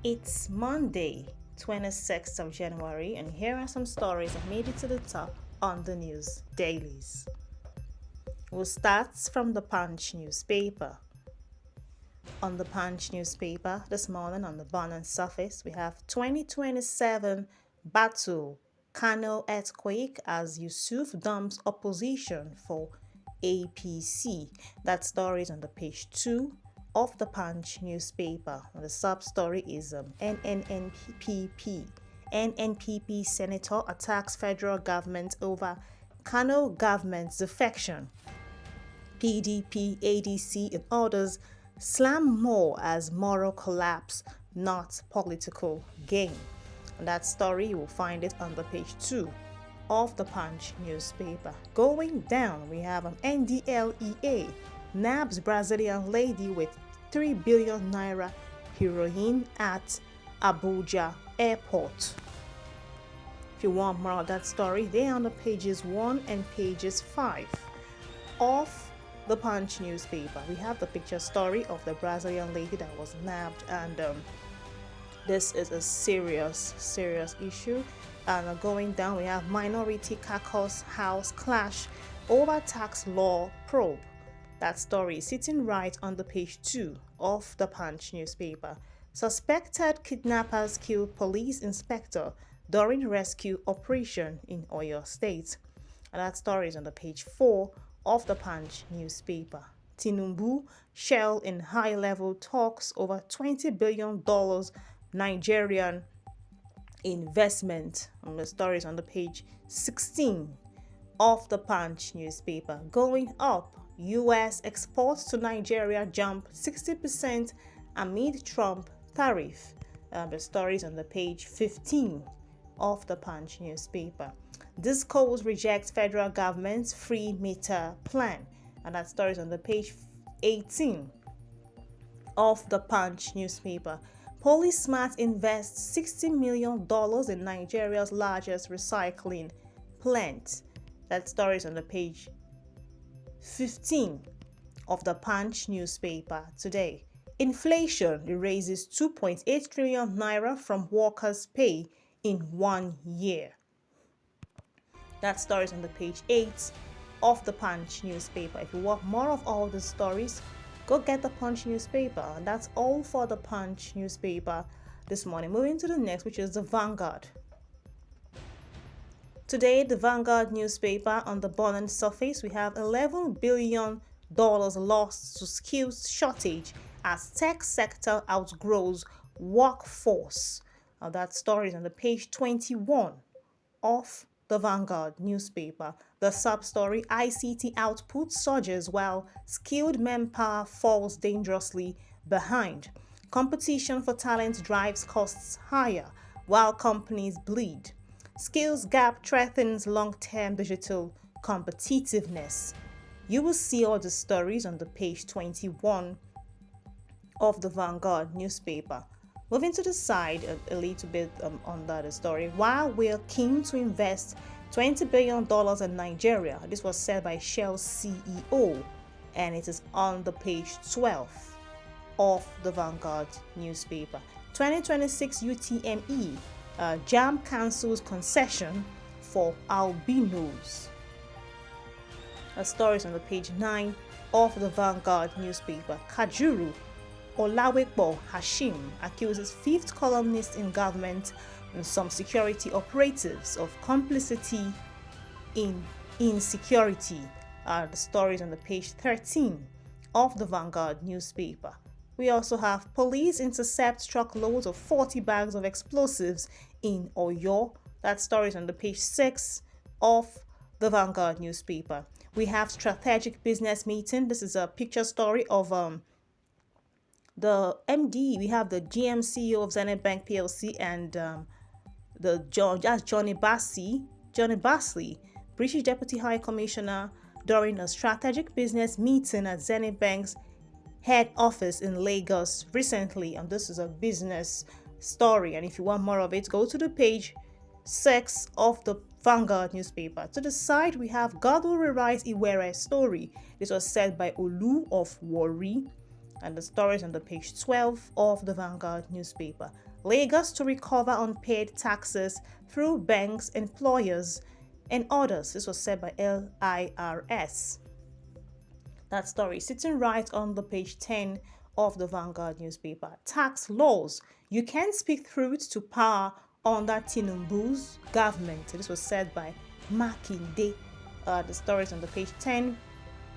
It's Monday, 26th of January, and here are some stories that made it to the top on the news dailies. We'll start from the Punch newspaper. On the Punch newspaper this morning on the bottom surface, we have 2027 battle, Kano earthquake as Yusuf dumps opposition for APC. That story is on the page 2 of the Punch newspaper. And the sub story is NNPP. NNPP senator attacks federal government over Kano government's defection. PDP, ADC, and others slam more as moral collapse, not political gain. And that story, you will find it on the page 2 of the Punch newspaper. Going down, we have an NDLEA nabs Brazilian lady with 3 billion naira heroin at Abuja airport. If you want more of that story, they're on the pages 1 and pages 5 of the Punch newspaper. We have the picture story of the Brazilian lady that was nabbed, and this is a serious issue. And going down, we have minority caucus house clash over tax law probe. That story is sitting right on the page 2 of the Punch newspaper. Suspected kidnappers kill police inspector during rescue operation in Oyo State. And that story is on the page 4 of the Punch newspaper. Tinubu shell in high-level talks over $20 billion Nigerian investment. And the story is on the page 16 of the Punch newspaper. Going up, U.S. exports to Nigeria jump 60% amid Trump tariff. The story is on the page 15 of the Punch newspaper. Discos rejects federal government's free meter plan, and that story is on the page 18 of the Punch newspaper. PolySmart invests $60 million in Nigeria's largest recycling plant. That story is on the page 15 of the Punch newspaper today. Inflation erases 2.8 trillion naira from workers' pay in 1 year. That story is on the page 8 of the Punch newspaper. If you want more of all the stories, go get the Punch newspaper. And that's all for the Punch newspaper this morning. Moving to the next, which is the Vanguard. Today, the Vanguard newspaper, on the bottom surface, we have $11 billion lost to skills shortage as tech sector outgrows workforce. Now, that story is on the page 21 of the Vanguard newspaper. The sub-story, ICT output surges while skilled manpower falls dangerously behind. Competition for talent drives costs higher while companies bleed. Skills gap threatens long-term digital competitiveness. You will see all the stories on the page 21 of the Vanguard newspaper. Moving to the side a little bit on that story. While we're keen to invest $20 billion in Nigeria, this was said by Shell CEO, and it is on the page 12 of the Vanguard newspaper. 2026 UTME, JAM cancels concession for albinos. A story is on the page 9 of the Vanguard newspaper. Kajuru Olawekbo Hashim accuses fifth columnist in government and some security operatives of complicity in insecurity. The stories on the page 13 of the Vanguard newspaper. We also have police intercept truckloads of 40 bags of explosives in Oyo. That story is on the page 6 of the Vanguard newspaper. We have strategic business meeting. This is a picture story of the MD. We have the GM CEO of Zenith Bank PLC and Johnny Basley, British Deputy High Commissioner, during a strategic business meeting at Zenith Bank's head office in Lagos recently. And this is a business story. And if you want more of it, go to the page 6 of the Vanguard newspaper. To the side, we have God will rewrite Iwere's story. This was said by Olu of Warri. And the story is on the page 12 of the Vanguard newspaper. Lagos to recover unpaid taxes through banks, employers, and others. This was said by LIRS. That story sitting right on the page 10 of the Vanguard newspaper. Tax laws. You can't speak truth to power under Tinubu's government. This was said by Makinde. The story is on the page 10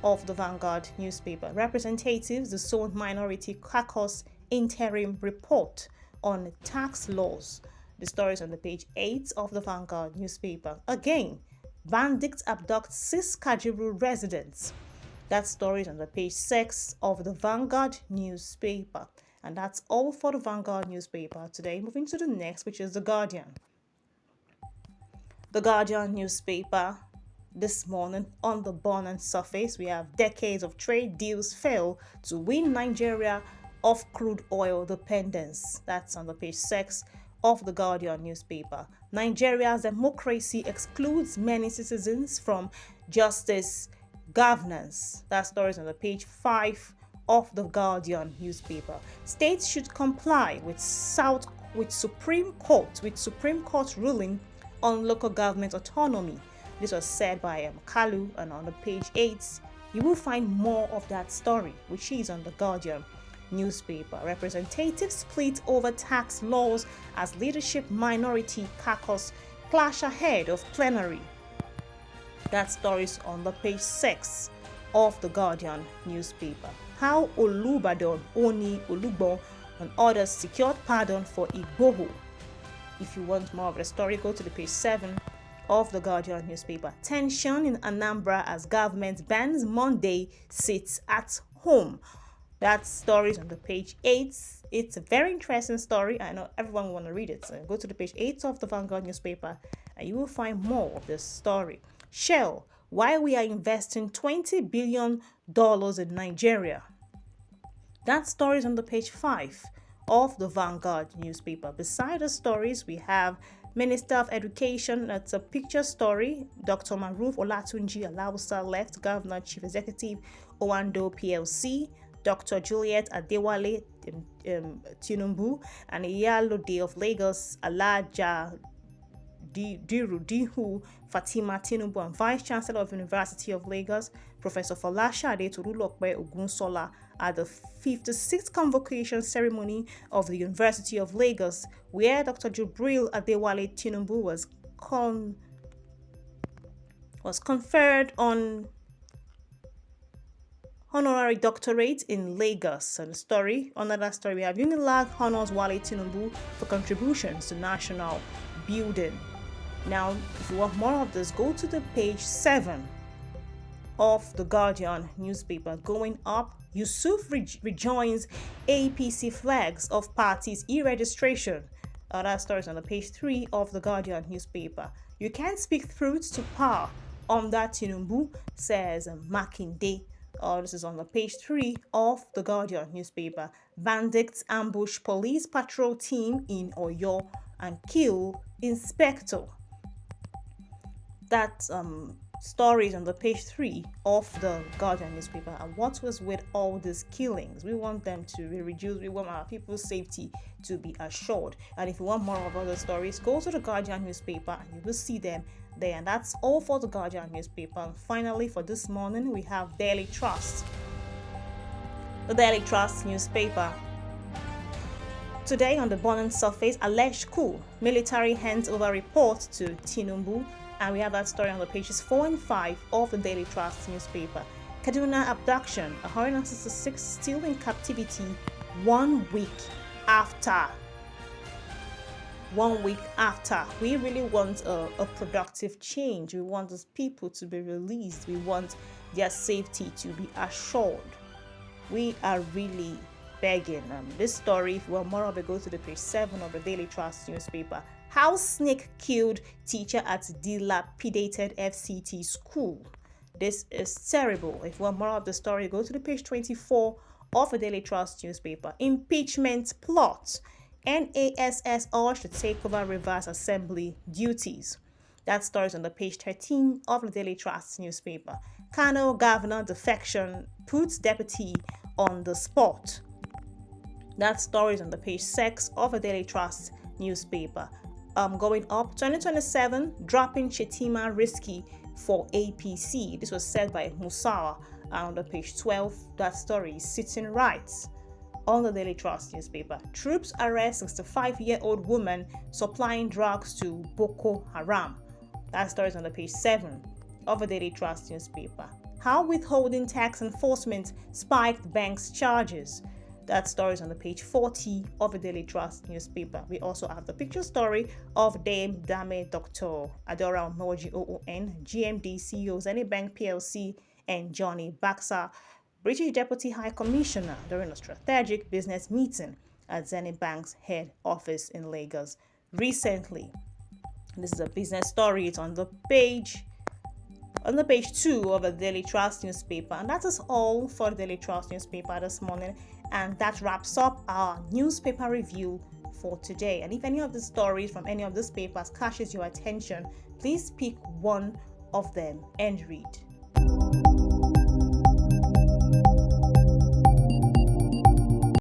of the Vanguard newspaper. Representatives, the sole minority caucus interim report on tax laws. The story is on the page 8 of the Vanguard newspaper. Again, bandits abduct 6 Kajiru residents. That story is on the page 6 of the Vanguard newspaper. And that's all for the Vanguard newspaper today. Moving to the next, which is The Guardian. The Guardian newspaper this morning on the burning surface, we have decades of trade deals fail to win Nigeria of crude oil dependence. That's on the page 6 of the Guardian newspaper. Nigeria's democracy excludes many citizens from justice governance. That story is on the page 5 of the Guardian newspaper. States should comply with Supreme Court ruling on local government autonomy. This was said by Kalu, and on the page 8 you will find more of that story, which is on the Guardian newspaper. Representatives split over tax laws as leadership minority caucus clash ahead of plenary. That story is on the page 6 of the Guardian newspaper. How Olubadan, Oni, Olugbon, and others secured pardon for Igboho. If you want more of the story, go to the page 7 of the Guardian newspaper. Tension in Anambra as government bans Monday sits at home. That story is on the page 8. It's a very interesting story. I know everyone will want to read it. So go to the page 8 of the Vanguard newspaper and you will find more of this story. Shell, why we are investing $20 billion in Nigeria. That story is on the page 5 of the Vanguard newspaper. Beside the stories, we have Minister of Education. That's a picture story. Dr. Maruf Olatunji Alausa left Governor Chief Executive Owando PLC. Dr. Juliet Adewale Tinubu and Iyalode of Lagos Alaja Dihu Fatima Tinubu and Vice Chancellor of University of Lagos Professor Folashade Tolulope Ogunsola at the 56th convocation ceremony of the University of Lagos, where Dr. Jubril Adewale Tinubu was conferred on honorary doctorate in Lagos. And another story, we have Unilag honors Wale Tinubu for contributions to national building. Now, if you want more of this, go to the page 7 of the Guardian newspaper. Going up, Yusuf rejoins APC flags of parties e-registration. That story is on the page 3 of the Guardian newspaper. You can't speak truth to power under Tinubu, says Makinde. This is on the page 3 of the Guardian newspaper. Bandits ambush police patrol team in Oyo and kill inspector. That story is on the page 3 of the Guardian newspaper. And what was with all these killings? We want them to be reduced. We want our people's safety to be assured. And if you want more of other stories, go to the Guardian newspaper and you will see them there. And that's all for the Guardian newspaper. And finally, for this morning, we have Daily Trust. The Daily Trust newspaper. Today on the burning surface, alleged coup. Military hands over report to Tinubu. And we have that story on the pages 4 and 5 of the Daily Trust newspaper. Kaduna abduction. 166 still in captivity 1 week after. 1 week after. We really want a productive change. We want these people to be released. We want their safety to be assured. We are really begging. This story, if you want more of it, go to the page 7 of the Daily Trust newspaper. How snake killed teacher at dilapidated FCT school. This is terrible. If you want more of the story, go to the page 24 of the Daily Trust newspaper. Impeachment plot. NASSR should take over Rivers Assembly duties. That story is on the page 13 of the Daily Trust newspaper. Kano governor defection puts deputy on the spot. That story is on the page 6 of the Daily Trust newspaper. Going up, 2027, dropping Shettima risky for APC. This was said by Musawa. And on the page 12, that story is sitting right on the Daily Trust newspaper. Troops arrest 65-year-old woman supplying drugs to Boko Haram. That story is on the page 7 of the Daily Trust newspaper. How withholding tax enforcement spiked banks' charges. That story is on the page 40 of the Daily Trust newspaper. We also have the picture story of Dame Dame Dr. Adora Omoji OON, GMD CEO Zenith Bank PLC, and Johnny Baxa, British Deputy High Commissioner, during a strategic business meeting at Zenith Bank's head office in Lagos recently. This is a business story. It's on the page 2 of the Daily Trust newspaper. And that is all for the Daily Trust newspaper this morning. And that wraps up our newspaper review for today. And if any of the stories from any of these papers catches your attention, please pick one of them and read.